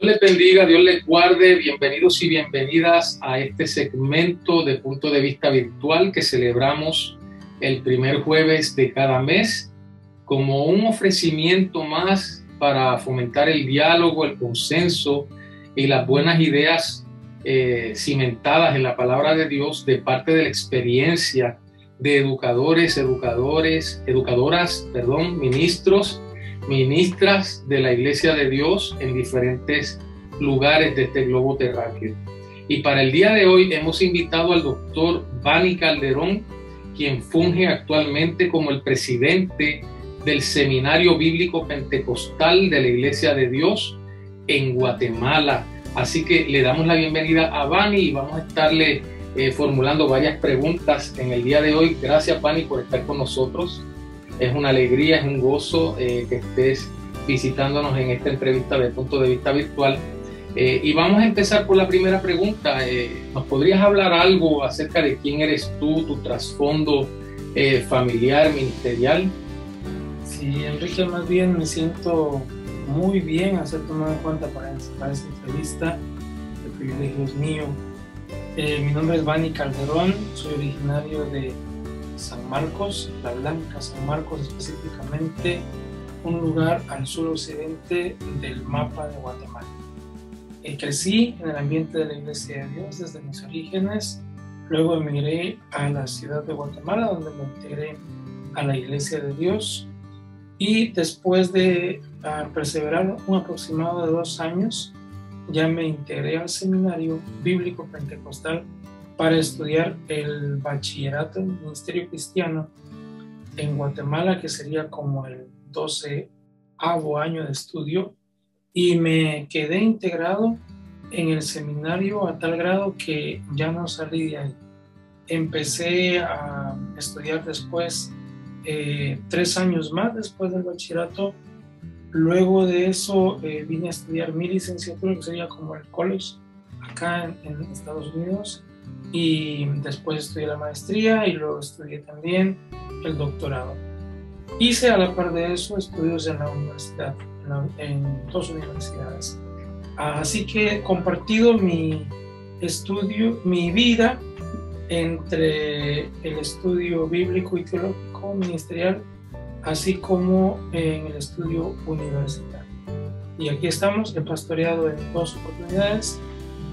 Les bendiga, Dios les guarde. Bienvenidos y bienvenidas a este segmento de Punto de Vista Virtual que celebramos el primer jueves de cada mes como un ofrecimiento más para fomentar el diálogo, el consenso y las buenas ideas cimentadas en la palabra de Dios de parte de la experiencia de educadoras, ministros, ministras de la Iglesia de Dios en diferentes lugares de este globo terráqueo. Y para el día de hoy hemos invitado al doctor Bani Calderón, quien funge actualmente como el presidente del Seminario Bíblico Pentecostal de la Iglesia de Dios en Guatemala. Así que le damos la bienvenida a Bani y vamos a estarle formulando varias preguntas en el día de hoy. Gracias, Bani, por estar con nosotros. Es una alegría, es un gozo que estés visitándonos en esta entrevista de Punto de Vista Virtual. Y vamos a empezar por la primera pregunta. ¿Nos podrías hablar algo acerca de quién eres tú, tu trasfondo familiar, ministerial? Sí, Enrique, más bien me siento muy bien a ser tomado en cuenta para esta entrevista. El privilegio es mío. Mi nombre es Bani Calderón, soy originario de San Marcos, La Blanca, San Marcos específicamente, un lugar al suroccidente del mapa de Guatemala. Crecí en el ambiente de la Iglesia de Dios desde mis orígenes, luego emigré a la ciudad de Guatemala, donde me integré a la Iglesia de Dios, y después de perseverar un aproximado de 2 años, ya me integré al Seminario Bíblico Pentecostal para estudiar el bachillerato en Ministerio Cristiano en Guatemala, que sería como el 12º año de estudio, y me quedé integrado en el seminario a tal grado que ya no salí de ahí. Empecé a estudiar después 3 años más después del bachillerato. Luego de eso vine a estudiar mi licenciatura, que sería como el college acá en Estados Unidos, y después estudié la maestría y luego estudié también el doctorado. Hice a la par de eso estudios en la universidad, en 2 universidades. Así que he compartido mi vida entre el estudio bíblico y teológico ministerial, así como en el estudio universitario. Y aquí estamos, he pastoreado en 2 oportunidades.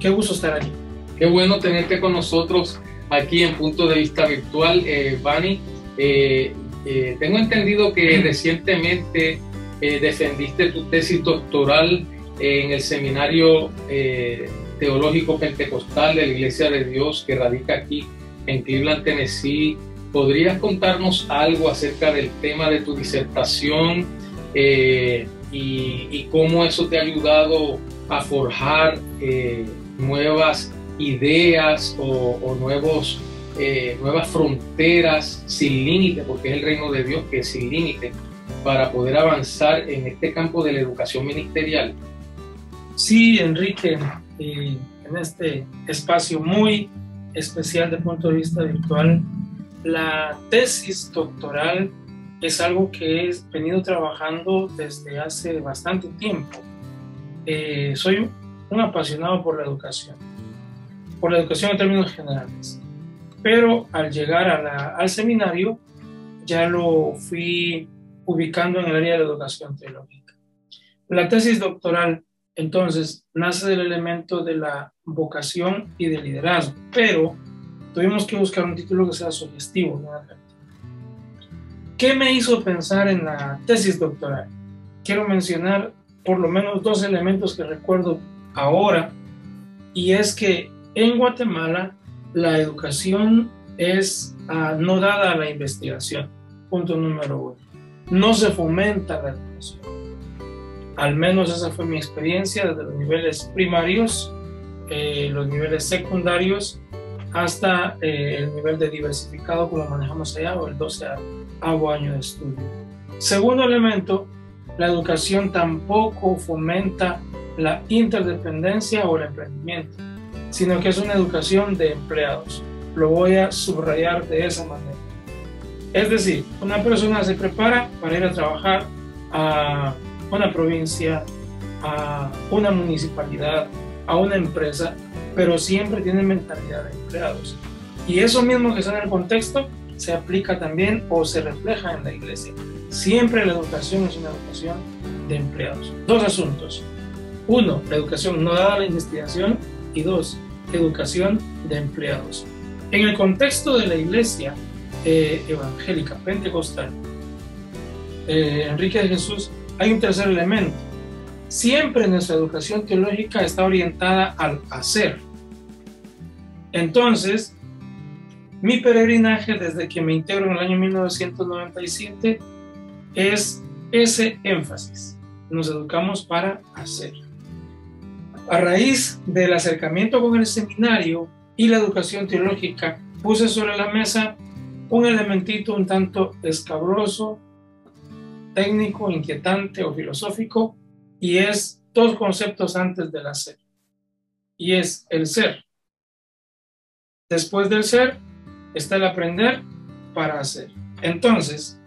Qué gusto estar aquí. Qué bueno tenerte con nosotros aquí en Punto de Vista Virtual, Bani. Tengo entendido que recientemente defendiste tu tesis doctoral en el Seminario Teológico Pentecostal de la Iglesia de Dios, que radica aquí en Cleveland, Tennessee. ¿Podrías contarnos algo acerca del tema de tu disertación y cómo eso te ha ayudado a forjar nuevas ideas o nuevas fronteras sin límite, porque es el reino de Dios que es sin límite, para poder avanzar en este campo de la educación ministerial? Sí, Enrique, en este espacio muy especial de Punto de Vista Virtual, la tesis doctoral es algo que he venido trabajando desde hace bastante tiempo. Soy un apasionado por la educación en términos generales, pero al llegar al seminario ya lo fui ubicando en el área de la educación teológica. La tesis doctoral entonces nace del elemento de la vocación y del liderazgo, pero tuvimos que buscar un título que sea sugestivo, ¿no? ¿Qué me hizo pensar en la tesis doctoral? Quiero mencionar por lo menos 2 elementos que recuerdo ahora, y es que en Guatemala la educación es no dada a la investigación, punto número 1. No se fomenta la educación. Al menos esa fue mi experiencia desde los niveles primarios, los niveles secundarios, hasta el nivel de diversificado como manejamos allá, o el 12º año de estudio. Segundo elemento, la educación tampoco fomenta la interdependencia o el emprendimiento, sino que es una educación de empleados. Lo voy a subrayar de esa manera. Es decir, una persona se prepara para ir a trabajar a una provincia, a una municipalidad, a una empresa, pero siempre tienen mentalidad de empleados. Y eso mismo que está en el contexto se aplica también o se refleja en la iglesia. Siempre la educación es una educación de empleados. Dos asuntos. Uno, la educación no dada a la investigación, y dos, educación de empleados. En el contexto de la iglesia evangélica pentecostal, Enrique de Jesús, hay un tercer elemento. Siempre nuestra educación teológica está orientada al hacer. Entonces, mi peregrinaje desde que me integro en el año 1997 es ese énfasis. Nos educamos para hacer. A raíz del acercamiento con el seminario y la educación teológica, puse sobre la mesa un elementito un tanto escabroso, técnico, inquietante o filosófico, y es dos conceptos antes del hacer. Y es el ser. Después del ser está el aprender para hacer. Entonces,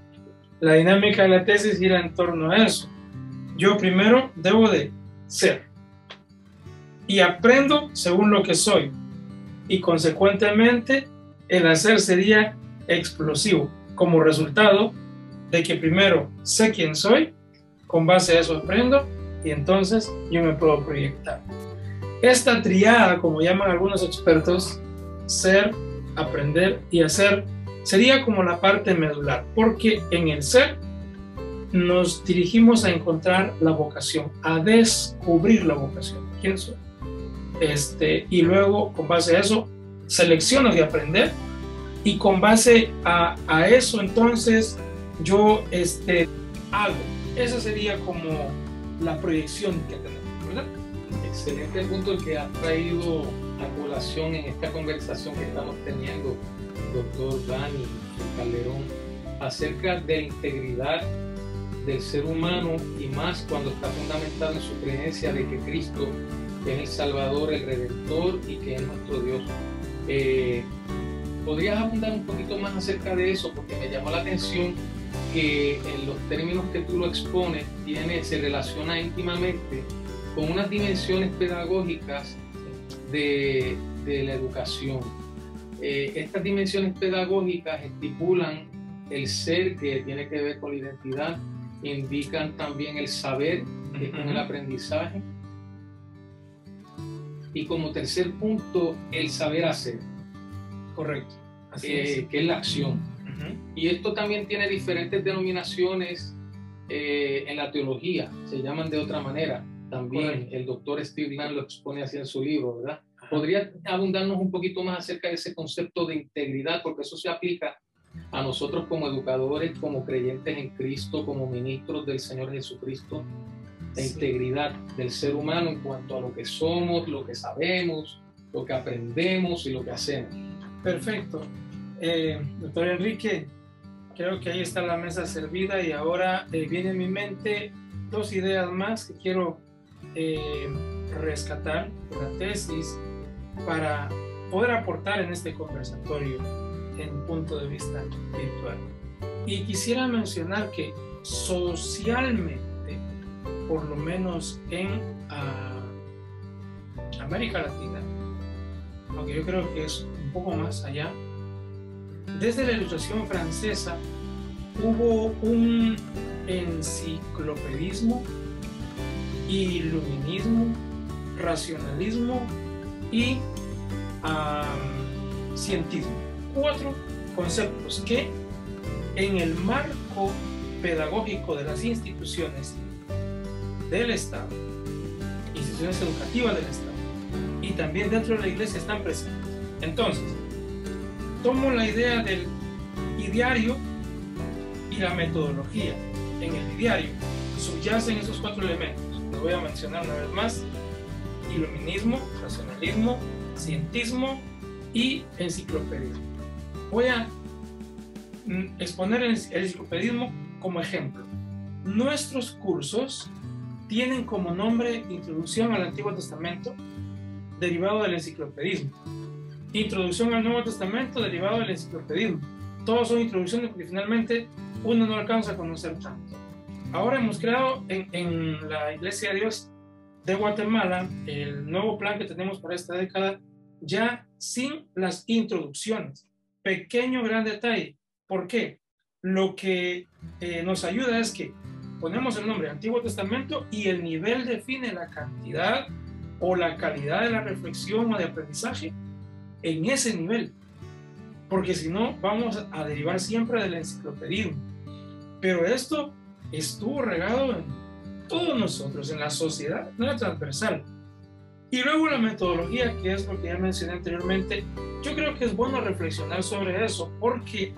la dinámica de la tesis gira en torno a eso. Yo primero debo de ser. Y aprendo según lo que soy. Y consecuentemente, el hacer sería explosivo, como resultado de que primero sé quién soy, con base a eso aprendo, y entonces yo me puedo proyectar. Esta triada, como llaman algunos expertos, ser, aprender y hacer, sería como la parte medular, porque en el ser nos dirigimos a encontrar la vocación, a descubrir la vocación. ¿Quién soy? Y luego, con base a eso, selecciono de aprender, y con base a eso, entonces, yo hago. Esa sería como la proyección que tenemos, ¿verdad? Excelente punto el que has traído a colación en esta conversación que estamos teniendo, doctor Dani Calderón, acerca de la integridad del ser humano, y más cuando está fundamentado en su creencia de que Cristo es el Salvador, el Redentor, y que es nuestro Dios. ¿Podrías abundar un poquito más acerca de eso? Porque me llamó la atención que en los términos que tú lo expones se relaciona íntimamente con unas dimensiones pedagógicas de la educación. Estas dimensiones pedagógicas estipulan el ser, que tiene que ver con la identidad, indican también el saber, que es con el aprendizaje, y como tercer punto, el saber hacer. Correcto. Que es la acción. Y esto también tiene diferentes denominaciones en la teología, se llaman de otra manera. También correcto. El doctor Steve Land lo expone así en su libro, ¿verdad? ¿Podría abundarnos un poquito más acerca de ese concepto de integridad? Porque eso se aplica a nosotros como educadores, como creyentes en Cristo, como ministros del Señor Jesucristo. La integridad del ser humano en cuanto a lo que somos, lo que sabemos, lo que aprendemos y lo que hacemos. Perfecto. Doctor Enrique, creo que ahí está la mesa servida, y ahora viene a mi mente dos ideas más que quiero rescatar de la tesis para poder aportar en este conversatorio en punto de vista virtual. Y quisiera mencionar que socialmente, por lo menos en América Latina, aunque yo creo que es un poco más allá, desde la Ilustración francesa hubo un enciclopedismo, iluminismo, racionalismo y cientismo. 4 conceptos que en el marco pedagógico de las instituciones del Estado, instituciones educativas del Estado, y también dentro de la iglesia están presentes. Entonces, tomo la idea del ideario y la metodología. En el ideario subyacen esos 4 elementos. Los voy a mencionar una vez más: iluminismo, racionalismo, cientismo y enciclopedismo. Voy a exponer el enciclopedismo como ejemplo. Nuestros cursos tienen como nombre Introducción al Antiguo Testamento, derivado del enciclopedismo. Introducción al Nuevo Testamento, derivado del enciclopedismo. Todos son introducciones porque finalmente uno no alcanza a conocer tanto. Ahora hemos creado en la Iglesia de Dios de Guatemala, el nuevo plan que tenemos para esta década, ya sin las introducciones. Pequeño gran detalle. ¿Por qué? Lo que nos ayuda es que ponemos el nombre Antiguo Testamento y el nivel define la cantidad o la calidad de la reflexión o de aprendizaje en ese nivel. Porque si no, vamos a derivar siempre del enciclopedismo. Pero esto estuvo regado en todos nosotros, en la sociedad, no era transversal. Y luego la metodología, que es lo que ya mencioné anteriormente, yo creo que es bueno reflexionar sobre eso, porque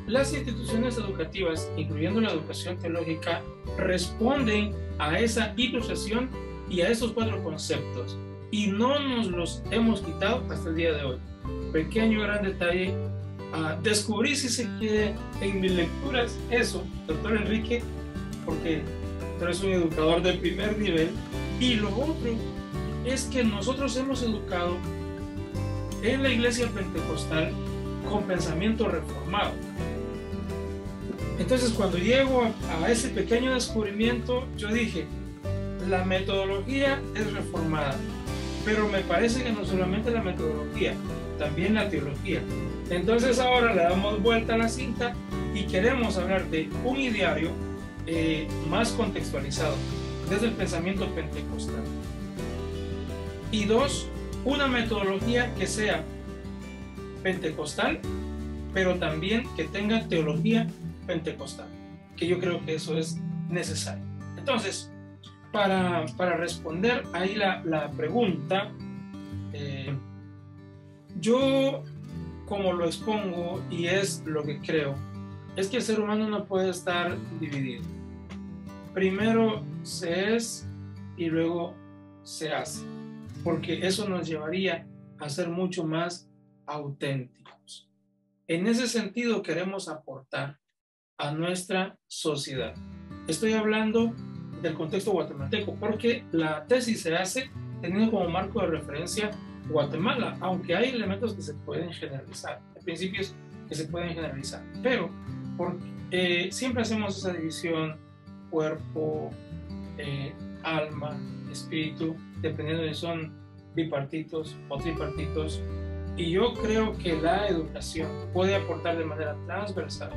las instituciones educativas, incluyendo la educación teológica, responden a esa ilustración y a esos 4 conceptos, y no nos los hemos quitado hasta el día de hoy. Pequeño gran detalle, descubrí, si se quiere, en mis lecturas eso, doctor Enrique, porque tú eres un educador de primer nivel. Y lo otro es que nosotros hemos educado en la iglesia pentecostal con pensamiento reformado. Entonces, cuando llego a ese pequeño descubrimiento, yo dije, la metodología es reformada, pero me parece que no solamente la metodología, también la teología. Entonces ahora le damos vuelta a la cinta y queremos hablar de un ideario más contextualizado desde el pensamiento pentecostal. Y 2, una metodología que sea pentecostal, pero también que tenga teología pentecostal, que yo creo que eso es necesario. Entonces, para responder ahí la pregunta, yo, como lo expongo, y es lo que creo, es que el ser humano no puede estar dividido. Primero se es y luego se hace, porque eso nos llevaría a ser mucho más auténticos. En ese sentido queremos aportar a nuestra sociedad. Estoy hablando del contexto guatemalteco, porque la tesis se hace teniendo como marco de referencia Guatemala, aunque hay elementos que se pueden generalizar, hay principios que se pueden generalizar, pero siempre hacemos esa división cuerpo, alma, espíritu, dependiendo de si son bipartitos o tripartitos. Y yo creo que la educación puede aportar de manera transversal,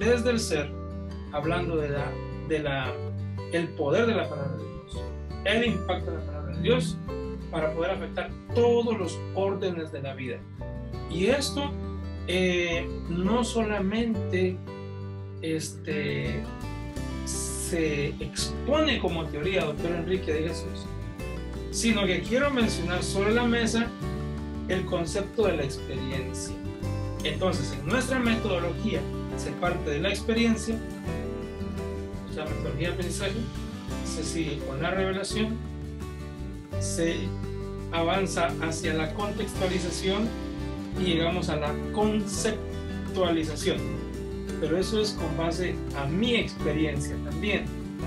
desde el ser, hablando de el poder de la palabra de Dios, el impacto de la palabra de Dios, para poder afectar todos los órdenes de la vida. Y esto no solamente se expone como teoría, doctor Enrique de Jesús, sino que quiero mencionar sobre la mesa el concepto de la experiencia. Entonces, en nuestra metodología se parte de la experiencia, la metodología de aprendizaje, se sigue con la revelación, se avanza hacia la contextualización y llegamos a la conceptualización. Pero eso es con base a mi experiencia también.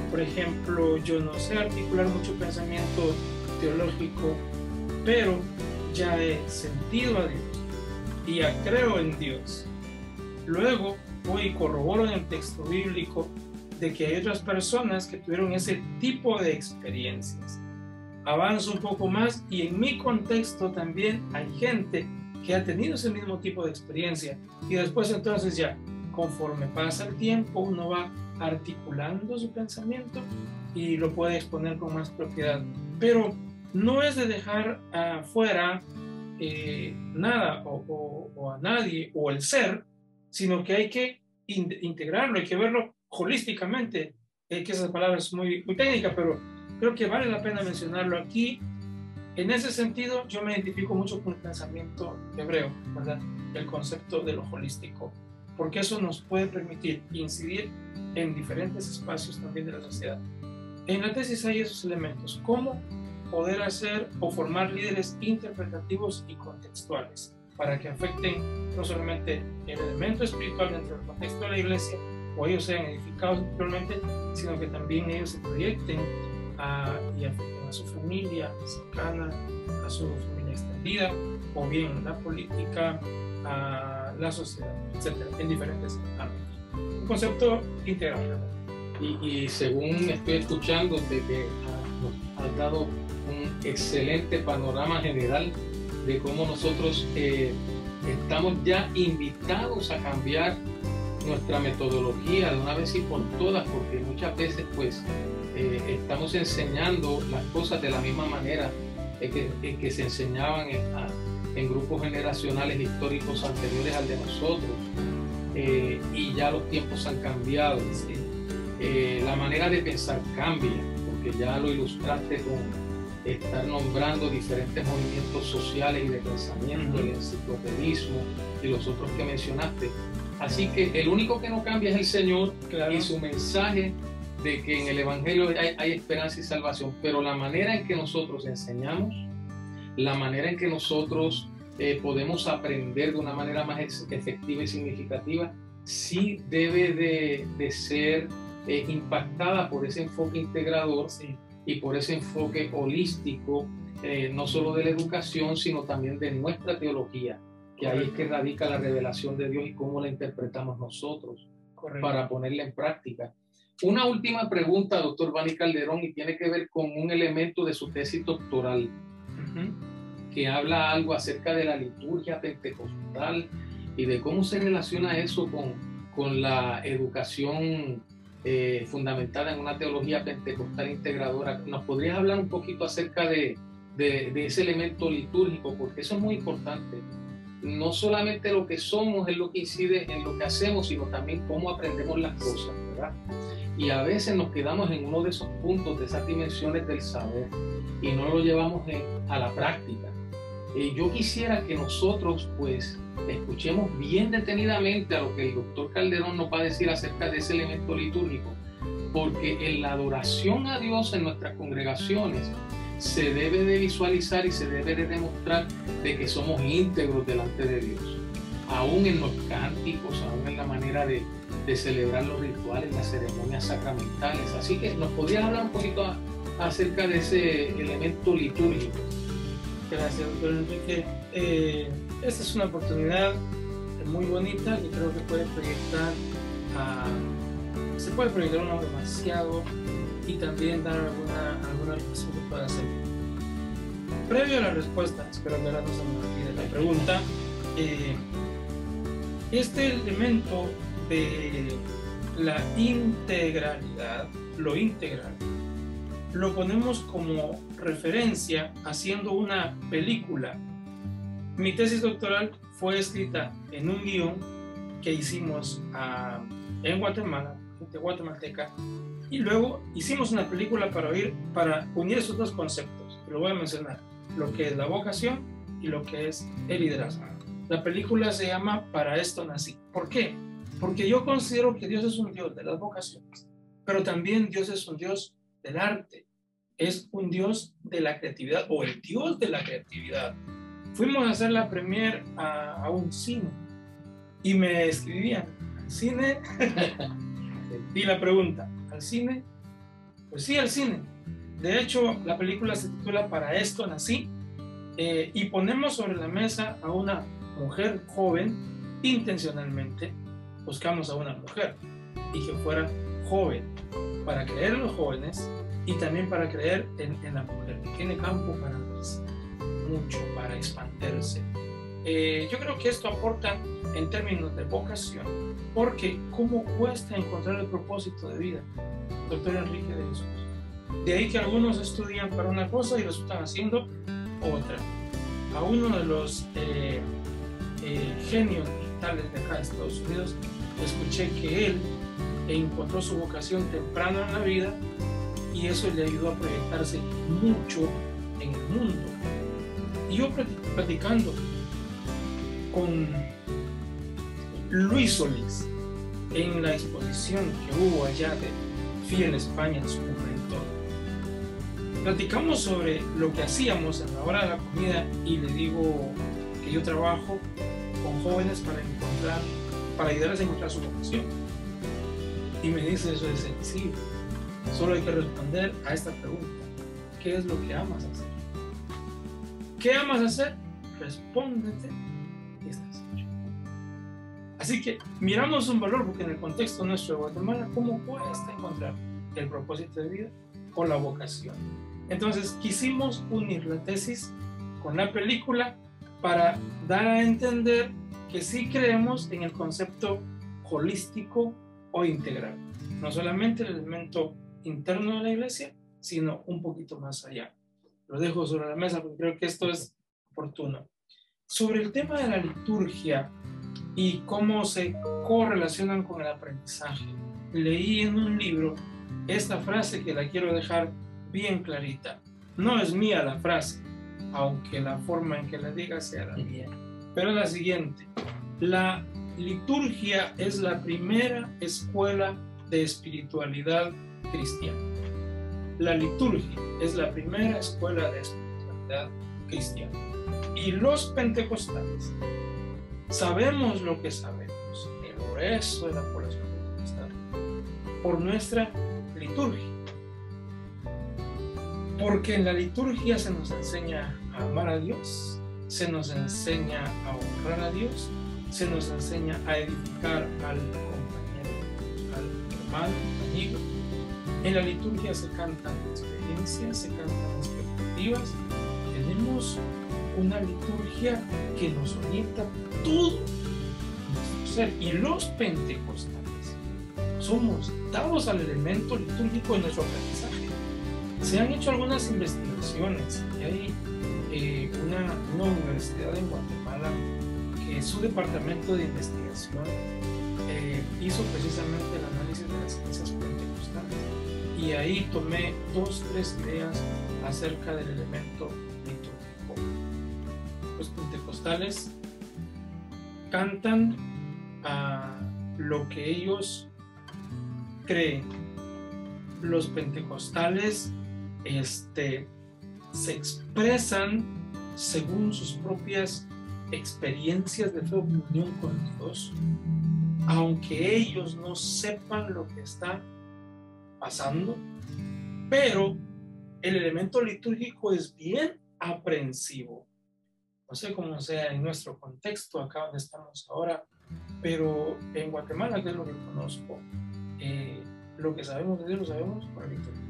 Por ejemplo, yo no sé articular mucho pensamiento teológico, pero ya he sentido a Dios y ya creo en Dios. Luego voy y corroboro en el texto bíblico de que hay otras personas que tuvieron ese tipo de experiencias. Avanzo un poco más y en mi contexto también hay gente que ha tenido ese mismo tipo de experiencia, y después entonces ya, conforme pasa el tiempo, uno va articulando su pensamiento y lo puede exponer con más propiedad. Pero no es de dejar afuera nada o a nadie o el ser, sino que hay que integrarlo, hay que verlo holísticamente, que esa palabra es muy técnica, pero creo que vale la pena mencionarlo aquí. En ese sentido, yo me identifico mucho con el pensamiento hebreo, ¿verdad? El concepto de lo holístico, porque eso nos puede permitir incidir en diferentes espacios también de la sociedad. En la tesis hay esos elementos: cómo poder hacer o formar líderes interpretativos y contextuales para que afecten no solamente el elemento espiritual dentro del contexto de la iglesia, o ellos sean edificados espiritualmente, sino que también ellos se proyecten y afecten a su familia cercana, a su familia extendida, o bien la política, a la sociedad, etcétera, en diferentes ámbitos. Un concepto integral. Y según estoy escuchando, nos has dado un excelente panorama general de cómo nosotros estamos ya invitados a cambiar nuestra metodología de una vez y por todas, porque muchas veces pues estamos enseñando las cosas de la misma manera que se enseñaban en grupos generacionales históricos anteriores al de nosotros, y ya los tiempos han cambiado. La manera de pensar cambia, porque ya lo ilustraste con estar nombrando diferentes movimientos sociales y de pensamiento, el enciclopedismo y los otros que mencionaste. Así que el único que no cambia es el Señor, claro, y su mensaje de que en el Evangelio hay esperanza y salvación, pero la manera en que nosotros enseñamos, la manera en que nosotros podemos aprender de una manera más efectiva y significativa, sí debe de ser impactada por ese enfoque integrador, sí, y por ese enfoque holístico, no solo de la educación, sino también de nuestra teología, que ahí es que radica la revelación de Dios y cómo la interpretamos nosotros. Correcto. Para ponerla en práctica. Una última pregunta, doctor Bani Calderón, y tiene que ver con un elemento de su tesis doctoral, que habla algo acerca de la liturgia pentecostal y de cómo se relaciona eso con la educación fundamentada en una teología pentecostal integradora. ¿Nos podrías hablar un poquito acerca de ese elemento litúrgico? Porque eso es muy importante. No solamente lo que somos es lo que incide en lo que hacemos, sino también cómo aprendemos las cosas, ¿verdad? Y a veces nos quedamos en uno de esos puntos, de esas dimensiones del saber, y no lo llevamos a la práctica. Yo quisiera que nosotros, pues, escuchemos bien detenidamente a lo que el doctor Calderón nos va a decir acerca de ese elemento litúrgico, porque en la adoración a Dios en nuestras congregaciones se debe de visualizar y se debe de demostrar de que somos íntegros delante de Dios, aún en los cánticos, aún en la manera de celebrar los rituales, las ceremonias sacramentales. Así que nos podrías hablar un poquito acerca de ese elemento litúrgico. Gracias, doctor Enrique. Esta es una oportunidad muy bonita que creo que puede proyectar se puede proyectar uno demasiado y también dar alguna reflexión que pueda hacer. Previo a la respuesta, espero que ahora no se me olvide la pregunta, este elemento de la integralidad, lo integral, lo ponemos como referencia haciendo una película. Mi tesis doctoral fue escrita en un guión que hicimos en Guatemala, gente guatemalteca, y luego hicimos una película para unir esos dos conceptos, que lo voy a mencionar, lo que es la vocación y lo que es el liderazgo. La película se llama Para esto nací. ¿Por qué? Porque yo considero que Dios es un Dios de las vocaciones, pero también Dios es un Dios del arte, es un Dios de la creatividad, o el Dios de la creatividad. Fuimos a hacer la premier a un cine y me escribían, ¿al cine? Y la pregunta, ¿al cine? Pues sí, al cine. De hecho, la película se titula Para esto nací, y ponemos sobre la mesa a una mujer joven. Intencionalmente buscamos a una mujer y que fuera joven, para creer en los jóvenes y también para creer en la mujer, que tiene campo para crecer mucho, para expandirse. Yo creo que esto aporta en términos de vocación, porque cómo cuesta encontrar el propósito de vida, doctor Enrique de Jesús. De ahí que algunos estudian para una cosa y resultan haciendo otra. A uno de los genios digitales de acá de Estados Unidos, escuché que él encontró su vocación temprano en la vida y eso le ayudó a proyectarse mucho en el mundo. Y yo platicando con Luis Solís en la exposición que hubo allá de FIEL España en su momento, platicamos sobre lo que hacíamos en la hora de la comida y le digo que yo trabajo con jóvenes para ayudarles a encontrar su vocación. Y me dice, eso es sencillo, solo hay que responder a esta pregunta: ¿qué es lo que amas hacer? ¿Qué amas hacer? Respóndete y estás hecho. Así que miramos un valor porque en el contexto nuestro de Guatemala, ¿cómo cuesta encontrar el propósito de vida o la vocación? Entonces quisimos unir la tesis con la película para dar a entender que sí creemos en el concepto holístico o integral. No solamente el elemento interno de la iglesia, sino un poquito más allá. Lo dejo sobre la mesa porque creo que esto es oportuno. Sobre el tema de la liturgia y cómo se correlacionan con el aprendizaje, leí en un libro esta frase que la quiero dejar bien clarita. No es mía la frase, aunque la forma en que la diga sea la mía, pero es la siguiente: la liturgia es la primera escuela de espiritualidad cristiana. La liturgia es la primera escuela de espiritualidad cristiana. Y los pentecostales sabemos lo que sabemos, el grueso de la población pentecostal, por nuestra liturgia. Porque en la liturgia se nos enseña a amar a Dios, se nos enseña a honrar a Dios, se nos enseña a edificar al compañero, al hermano, amigo. En la liturgia se cantan experiencias, se cantan expectativas. Tenemos una liturgia que nos orienta todo nuestro ser. Y los pentecostales somos dados al elemento litúrgico de nuestro aprendizaje. Se han hecho algunas investigaciones y hay una universidad en Guatemala que su departamento de investigación hizo precisamente el análisis de las ciencias pentecostales, y ahí tomé 2-3 ideas acerca del elemento litúrgico. Los pentecostales cantan a lo que ellos creen. Los pentecostales se expresan según sus propias experiencias de fe o comunión con Dios, aunque ellos no sepan lo que está pasando, pero el elemento litúrgico es bien aprensivo. No sé cómo sea en nuestro contexto, acá donde estamos ahora, pero en Guatemala, que es lo que conozco, lo que sabemos de Dios lo sabemos por la liturgia.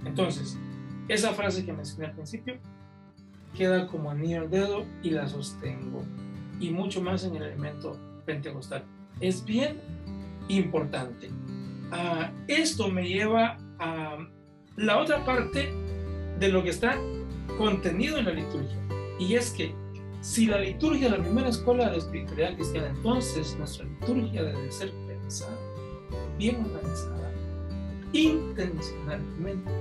Entonces, esa frase que mencioné al principio queda como anillo al dedo y la sostengo, y mucho más en el elemento pentecostal. Es bien importante. Esto me lleva a la otra parte de lo que está contenido en la liturgia, y es que si la liturgia es la primera escuela de espiritualidad cristiana, entonces nuestra liturgia debe ser pensada, bien organizada, intencionalmente.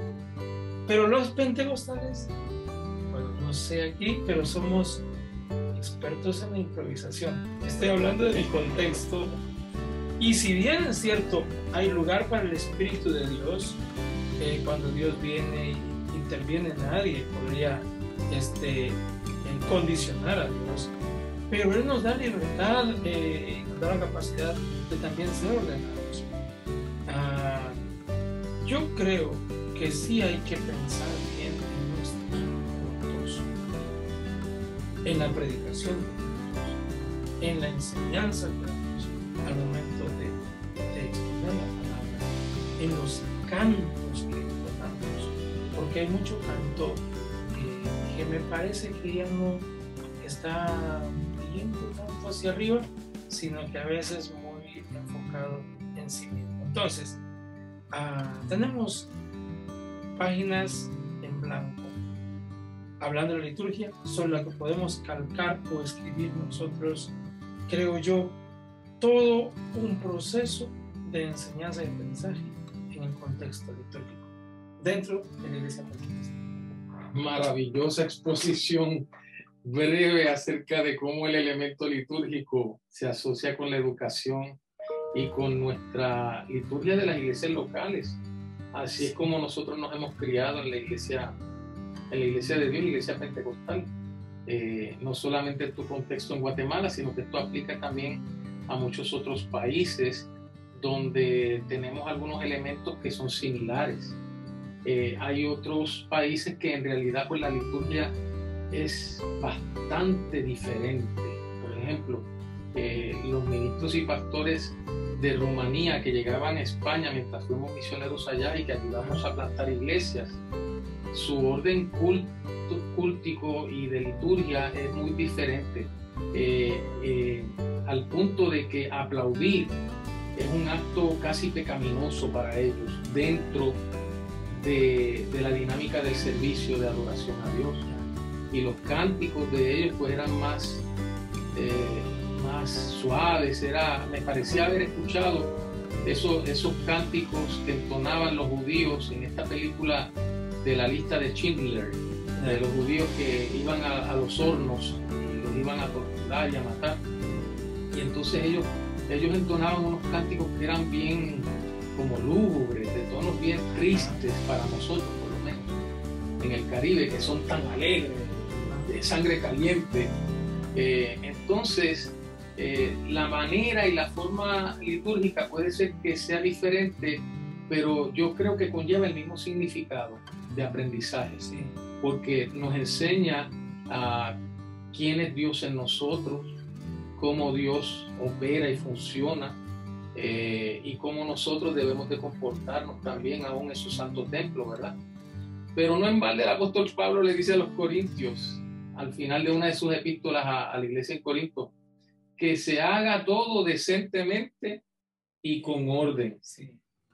Pero los pentecostales, bueno, no sé aquí, pero somos expertos en la improvisación. Estoy hablando de mi contexto. Y si bien es cierto, hay lugar para el Espíritu de Dios, cuando Dios viene y interviene, nadie podría condicionar a Dios. Pero Él nos da libertad, nos da la capacidad de también ser ordenados. Yo creo que sí hay que pensar bien en nuestros puntos, en la predicación de Dios, en la enseñanza de Dios, al momento de exponer la palabra, en los cantos que entonamos, porque hay mucho canto que me parece que ya no está yendo tanto hacia arriba, sino que a veces muy enfocado en sí mismo. Entonces, tenemos páginas en blanco hablando de la liturgia, sobre la que podemos calcar o escribir nosotros, creo yo, todo un proceso de enseñanza y aprendizaje en el contexto litúrgico dentro de la Iglesia Pentecostal. Maravillosa exposición breve acerca de cómo el elemento litúrgico se asocia con la educación y con nuestra liturgia de las iglesias locales. Así es como nosotros nos hemos criado en la iglesia de Dios, la iglesia pentecostal. No solamente en tu contexto en Guatemala, sino que esto aplica también a muchos otros países donde tenemos algunos elementos que son similares. Hay otros países que en realidad pues la liturgia es bastante diferente. Por ejemplo, los ministros y pastores de Rumanía que llegaban a España mientras fuimos misioneros allá y que ayudamos a plantar iglesias, su orden cúltico y de liturgia es muy diferente, al punto de que aplaudir es un acto casi pecaminoso para ellos dentro de la dinámica del servicio de adoración a Dios. Y los cánticos de ellos pues eran más suaves. Me parecía haber escuchado esos cánticos que entonaban los judíos en esta película de la lista de Schindler, de los judíos que iban a los hornos y los iban a torturar y a matar. Y entonces ellos entonaban unos cánticos que eran bien como lúgubres, de tonos bien tristes para nosotros, por lo menos en el Caribe, que son tan alegres, de sangre caliente. Entonces la manera y la forma litúrgica puede ser que sea diferente, pero yo creo que conlleva el mismo significado de aprendizaje, ¿sí? Porque nos enseña a quién es Dios en nosotros, cómo Dios opera y funciona, y cómo nosotros debemos de comportarnos también aún en su santo templo, ¿verdad? Pero no en balde el apóstol Pablo le dice a los corintios, al final de una de sus epístolas a la iglesia en Corinto, que se haga todo decentemente y con orden. Sí.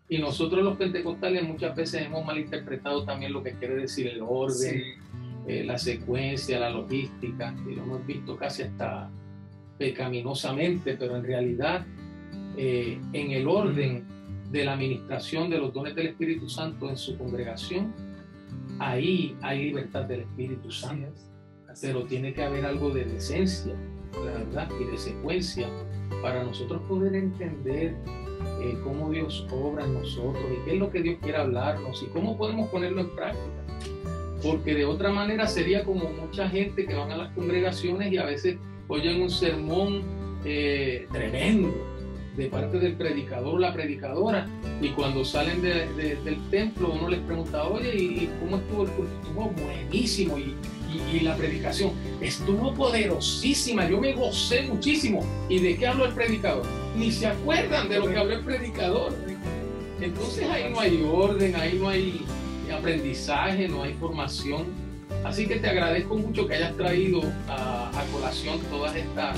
Y nosotros los pentecostales muchas veces hemos malinterpretado también lo que quiere decir el orden, sí, la secuencia, la logística, y lo hemos visto casi hasta pecaminosamente, pero en realidad en el orden de la administración de los dones del Espíritu Santo en su congregación, ahí hay libertad del Espíritu Santo. Pero tiene que haber algo de decencia, la verdad, y de secuencia para nosotros poder entender cómo Dios obra en nosotros y qué es lo que Dios quiere hablarnos y cómo podemos ponerlo en práctica. Porque de otra manera sería como mucha gente que van a las congregaciones y a veces oyen un sermón tremendo de parte del predicador o la predicadora, y cuando salen del templo uno les pregunta, oye, ¿y cómo estuvo el culto? Estuvo buenísimo, y la predicación estuvo poderosísima, yo me gocé muchísimo. ¿Y de qué habló el predicador? Ni se acuerdan de lo que habló el predicador. Entonces ahí no hay orden, ahí no hay aprendizaje, no hay formación. Así que te agradezco mucho que hayas traído a colación toda esta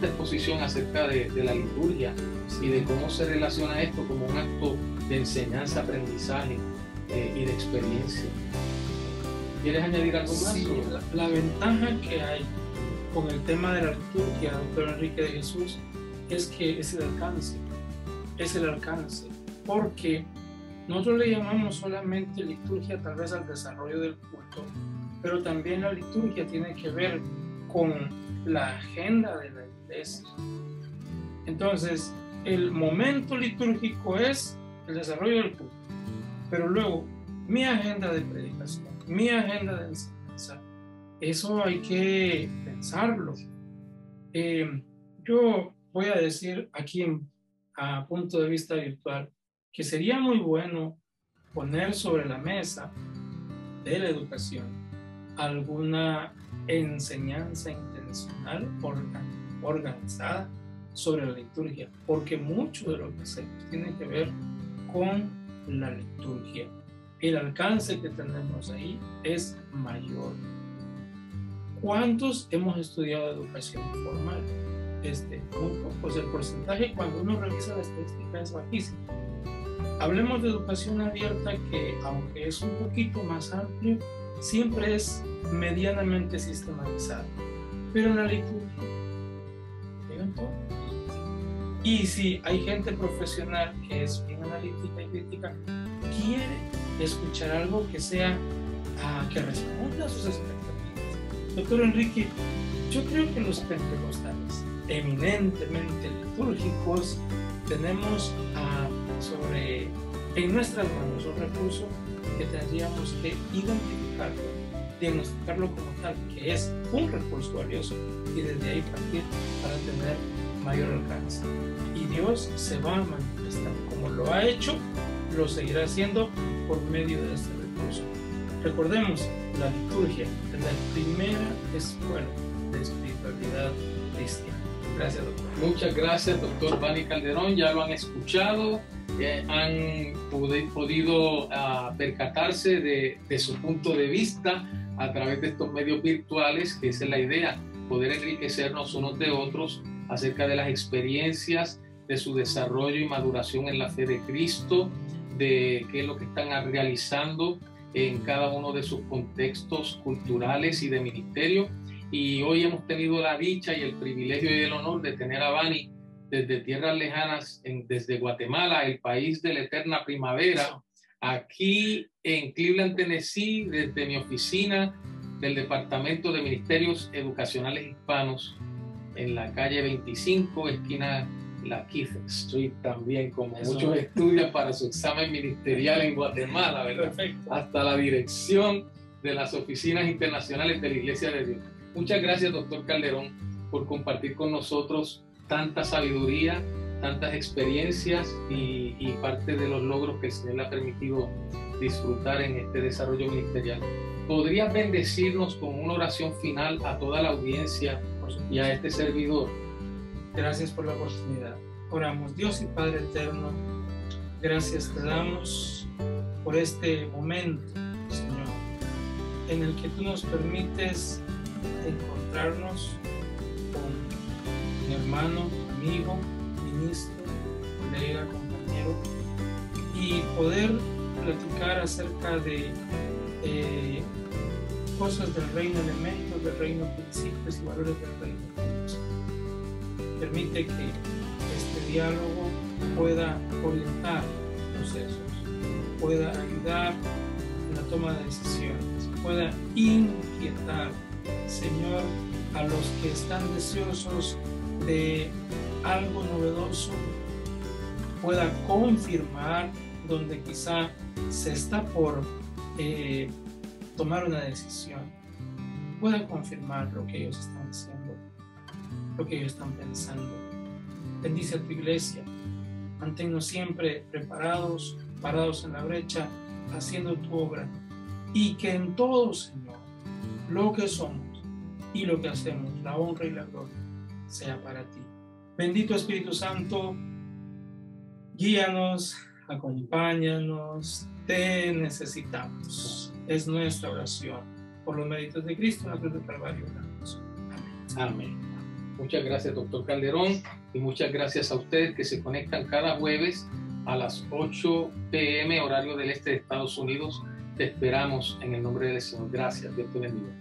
exposición acerca de la liturgia y de cómo se relaciona esto como un acto de enseñanza, aprendizaje y de experiencia. ¿Quieres añadir algo más? Sí, la ventaja que hay con el tema de la liturgia, doctor Enrique de Jesús, es que es el alcance, porque nosotros le llamamos solamente liturgia tal vez al desarrollo del culto, pero también la liturgia tiene que ver con la agenda de la iglesia. Entonces, el momento litúrgico es el desarrollo del culto, pero luego mi agenda de predicación, mi agenda de enseñanza, eso hay que pensarlo. Yo voy a decir aquí a punto de vista virtual que sería muy bueno poner sobre la mesa de la educación alguna enseñanza intencional organizada sobre la liturgia, porque mucho de lo que hacemos tiene que ver con la liturgia. El alcance que tenemos ahí es mayor. ¿Cuántos hemos estudiado educación formal? Muy pocos. El porcentaje cuando uno revisa la estadística es bajísimo. Hablemos de educación abierta, que aunque es un poquito más amplio, siempre es medianamente sistematizado. Pero en la liturgia llegan todos. Y si hay gente profesional que es bien analítica y crítica, quiere escuchar algo que sea que responda a sus expectativas. Doctor Enrique, yo creo que los pentecostales eminentemente litúrgicos tenemos en nuestras manos un recurso que tendríamos que identificarlo, diagnosticarlo como tal, que es un recurso valioso, y desde ahí partir para tener mayor alcance. Y Dios se va a manifestar como lo ha hecho, lo seguirá haciendo por medio de este recurso. Recordemos, la liturgia es la primera escuela de espiritualidad cristiana. Gracias, doctor. Muchas gracias, doctor Bani Calderón. Ya lo han escuchado, han podido percatarse de su punto de vista a través de estos medios virtuales, que esa es la idea, poder enriquecernos unos de otros acerca de las experiencias, de su desarrollo y maduración en la fe de Cristo, de qué es lo que están realizando en cada uno de sus contextos culturales y de ministerio. Y hoy hemos tenido la dicha y el privilegio y el honor de tener a Bani desde tierras lejanas, desde Guatemala, el país de la eterna primavera, aquí en Cleveland, Tennessee, desde mi oficina del Departamento de Ministerios Educacionales Hispanos, en la calle 25, esquina la Keith Street, también, como muchos estudian para su examen ministerial en Guatemala, ¿verdad? Perfecto. Hasta la dirección de las oficinas internacionales de la Iglesia de Dios. Muchas gracias, doctor Calderón, por compartir con nosotros tanta sabiduría, tantas experiencias y parte de los logros que el Señor le ha permitido disfrutar en este desarrollo ministerial. ¿Podrías bendecirnos con una oración final a toda la audiencia y a este servidor? Gracias por la oportunidad. Oramos. Dios y Padre eterno, gracias te damos por este momento, Señor, en el que tú nos permites encontrarnos con mi hermano, amigo, ministro, colega, compañero, y poder platicar acerca de cosas del reino, elementos del reino, principios y valores del reino. Permite que este diálogo pueda orientar procesos, pueda ayudar en la toma de decisiones, pueda inquietar, Señor, a los que están deseosos de algo novedoso, pueda confirmar donde quizá se está por tomar una decisión, pueda confirmar lo que ellos están haciendo, lo que ellos están pensando. Bendice a tu iglesia, manténnos siempre preparados, parados en la brecha, haciendo tu obra, y que en todo, Señor, lo que somos y lo que hacemos, la honra y la gloria, sea para ti. Bendito Espíritu Santo, guíanos, acompáñanos, te necesitamos. Es nuestra oración. Por los méritos de Cristo, en la cruz del Calvario, oramos. Amén. Amén. Muchas gracias, doctor Calderón, y muchas gracias a ustedes que se conectan cada jueves a las 8 p.m. horario del este de Estados Unidos. Te esperamos en el nombre del Señor. Gracias. Dios te bendiga.